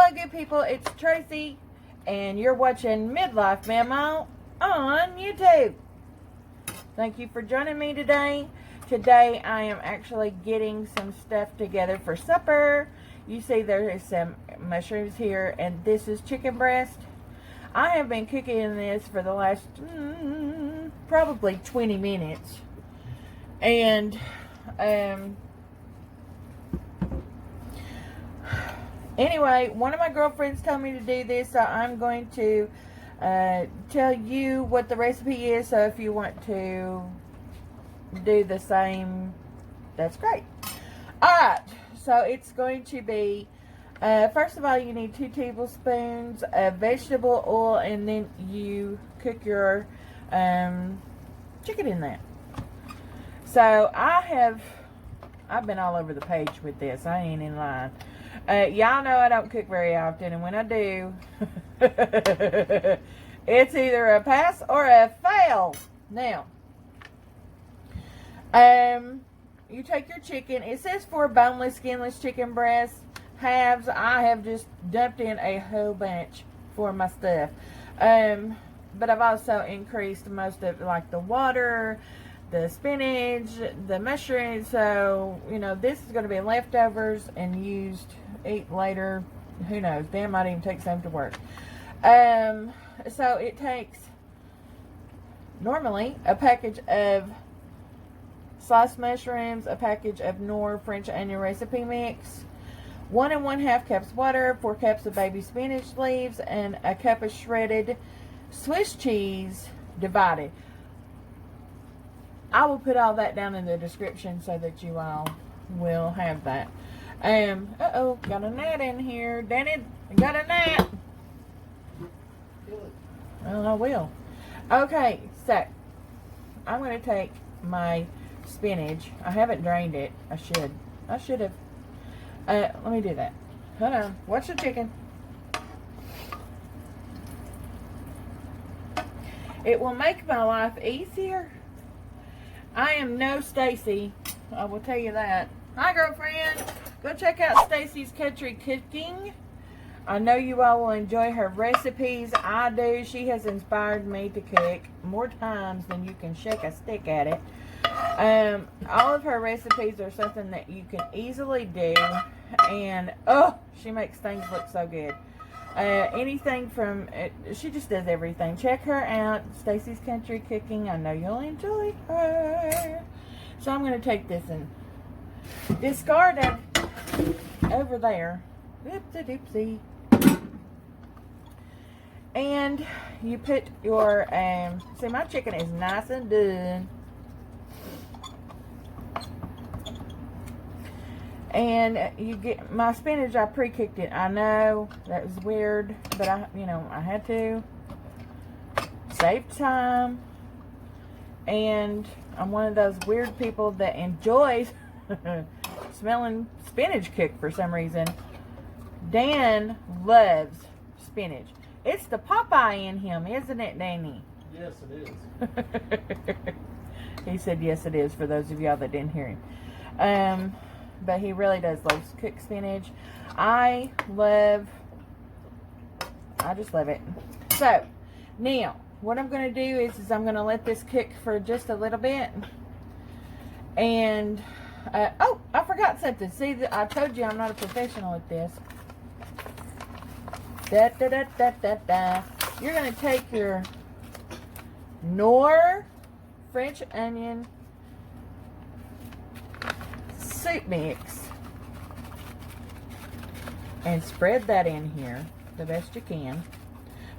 Hello, good people. It's Tracy, and you're watching Midlife Mamaw on YouTube. Thank you for joining me today. Today, I am actually getting some stuff together for supper. You see there is some mushrooms here, and this is chicken breast. I have been cooking this for the last probably 20 minutes. And, anyway, one of my girlfriends told me to do this, so I'm going to tell you what the recipe is. So if you want to do the same, that's great. Alright, so it's going to be, first of all, you need 2 tablespoons of vegetable oil, and then you cook your chicken in that. So I've been all over the page with this. I ain't in line. Y'all know I don't cook very often, and when I do, it's either a pass or a fail. Now, you take your chicken. It says for boneless, skinless chicken breasts, halves. I have just dumped in a whole bunch for my stuff. But I've also increased most of, like, the water, the spinach, the mushrooms. So, you know, this is going to be leftovers and used, eat later. Who knows? Dan might even take some to work. So it takes normally a package of sliced mushrooms, a package of Knorr French onion recipe mix, 1 1/2 cups water, 4 cups of baby spinach leaves, and a cup of shredded Swiss cheese divided. I will put all that down in the description so that you all will have that. Uh-oh, got a gnat in here. Danny, got a gnat. Well, I will. Okay, so I'm going to take my spinach. I haven't drained it. I should have. Let me do that. Hold on. Watch the chicken. It will make my life easier. I am no Stacie. I will tell you that. Hi, girlfriend. Go check out Stacie's Country Cooking. I know you all will enjoy her recipes. I do. She has inspired me to cook more times than you can shake a stick at it. All of her recipes are something that you can easily do. And, oh, she makes things look so good. Anything from, she just does everything. Check her out, Stacie's Country Cooking. I know you'll enjoy her. So I'm going to take this and discard it over there. Oopsie-doopsie. And you put your, see, my chicken is nice and done. And you get my spinach. I pre-cooked it. I know that was weird, but I had to save time. And I'm one of those weird people that enjoys smelling spinach cooked for some reason. Dan loves spinach. It's the Popeye in him, isn't it, Danny? Yes, it is. He said yes, it is, for those of y'all that didn't hear him. But he really does love cooked spinach. I just love it. So, now, what I'm going to do is I'm going to let this cook for just a little bit. And, oh, I forgot something. See, I told you I'm not a professional at this. You're going to take your Knorr French onion soup mix and spread that in here the best you can,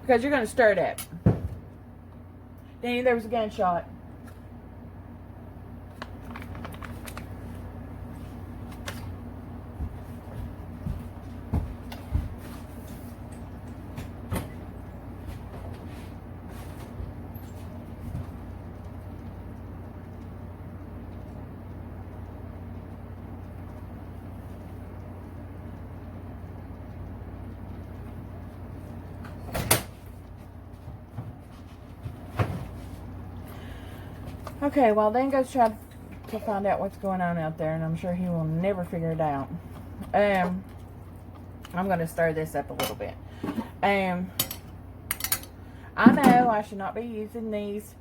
because you're going to stir it up. Danny, there was a gunshot. Okay, well, Dan goes try to find out what's going on out there, and I'm sure he will never figure it out. I'm going to stir this up a little bit. I know I should not be using these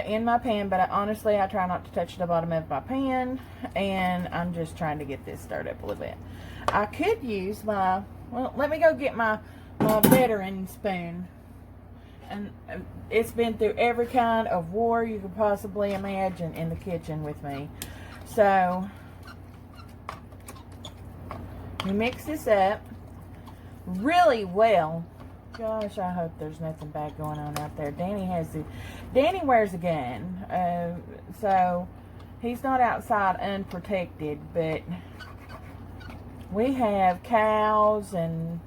in my pan, but honestly, I try not to touch the bottom of my pan, and I'm just trying to get this stirred up a little bit. I could use my, well, let me go get my bettering spoon. And it's been through every kind of war you could possibly imagine in the kitchen with me. So, you mix this up really well. Gosh, I hope there's nothing bad going on out there. Danny wears a gun. So, he's not outside unprotected, but we have cows and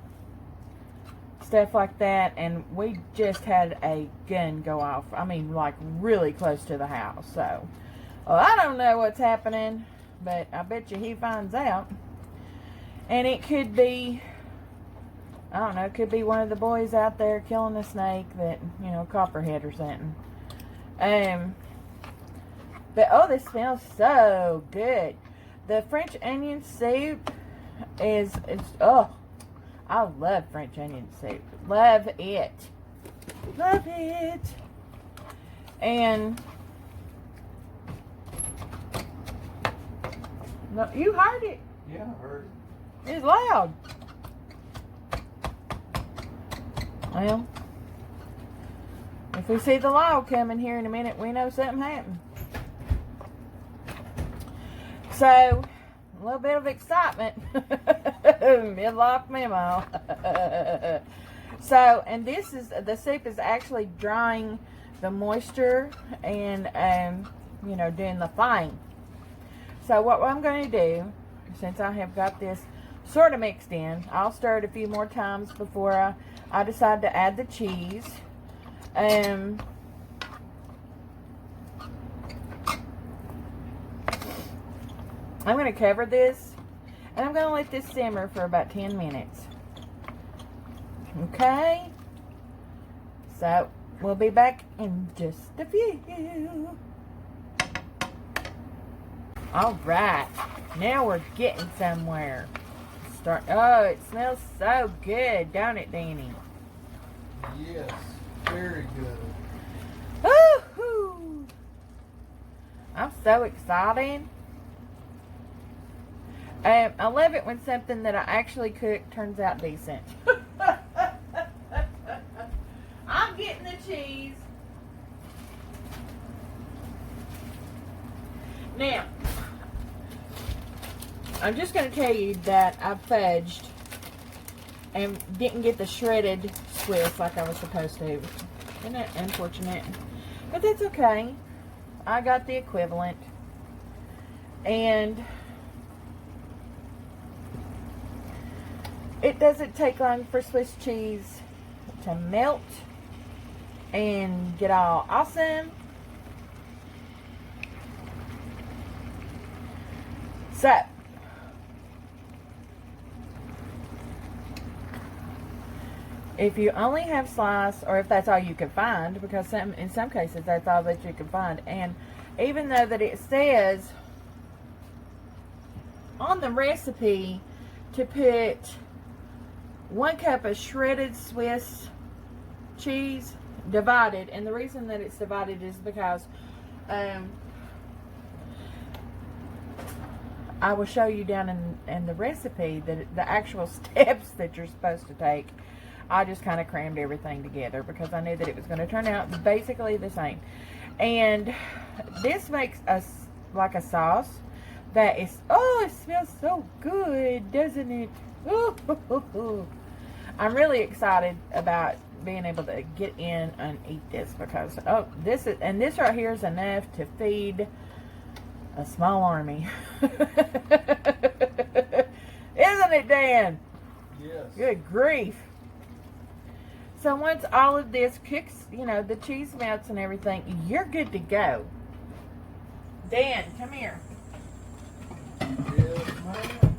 stuff like that, and we just had a gun go off. I mean, like really close to the house. So, well, I don't know what's happening, but I bet you he finds out. And it could be, I don't know, it could be one of the boys out there killing a snake that, you know, copperhead or something. But oh, this smells so good. The French onion soup oh, I love French onion soup. Love it. Love it. And no, you heard it. Yeah, I heard it. It's loud. Well, if we see the log coming here in a minute, we know something happened. So, a little bit of excitement. Midlife Mamaw. So, and this is, the soup is actually drying the moisture and, you know, doing the thing. So, what I'm going to do, since I have got this sort of mixed in, I'll stir it a few more times before I decide to add the cheese. I'm going to cover this, and I'm going to let this simmer for about 10 minutes. Okay? So, we'll be back in just a few. Alright, now we're getting somewhere. Oh, it smells so good, don't it, Danny? Yes, very good. Woo-hoo! I'm so excited. I love it when something that I actually cook turns out decent. I'm getting the cheese. Now, I'm just going to tell you that I fudged and didn't get the shredded Swiss like I was supposed to. Isn't that unfortunate? But that's okay. I got the equivalent. And it doesn't take long for Swiss cheese to melt and get all awesome. So, if you only have slice, or if that's all you can find, because in some cases that's all that you can find, and even though that it says on the recipe to put 1 cup of shredded Swiss cheese divided, and the reason that it's divided is because I will show you down in the recipe that the actual steps that you're supposed to take. I just kind of crammed everything together because I knew that it was going to turn out basically the same. And this makes us like a sauce that is, oh, it smells so good, doesn't it? Ooh. I'm really excited about being able to get in and eat this because, oh, this right here is enough to feed a small army. Isn't it, Dan? Yes. Good grief. So once all of this cooks, you know, the cheese melts and everything, you're good to go. Dan, come here. Yes, ma'am.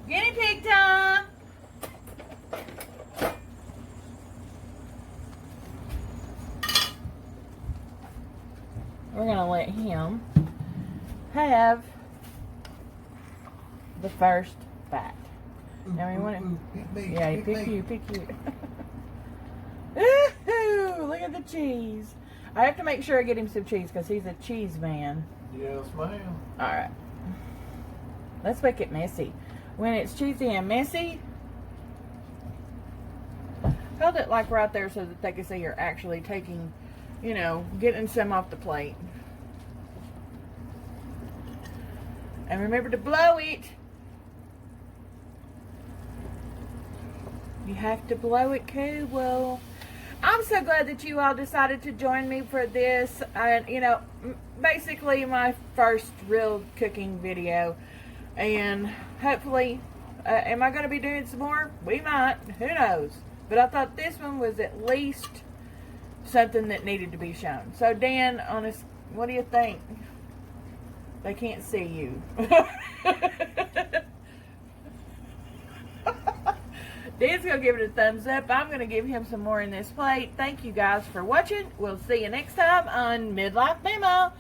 Guinea pig time. We're going to let him have the first bite. Now we want Ooh, pick me. Yeah, pick you. Ooh, look at the cheese. I have to make sure I get him some cheese because he's a cheese man. Yes, ma'am. All right. Let's make it messy. When it's cheesy and messy, hold it like right there so that they can see you're actually taking, you know, getting some off the plate. And remember to blow it. You have to blow it cool. I'm so glad that you all decided to join me for this. And you know, basically my first real cooking video. And hopefully, am I going to be doing some more? We might. Who knows? But I thought this one was at least something that needed to be shown. So Dan, honest, what do you think? They can't see you. Dan's going to give it a thumbs up. I'm going to give him some more in this plate. Thank you guys for watching. We'll see you next time on Midlife Mamaw.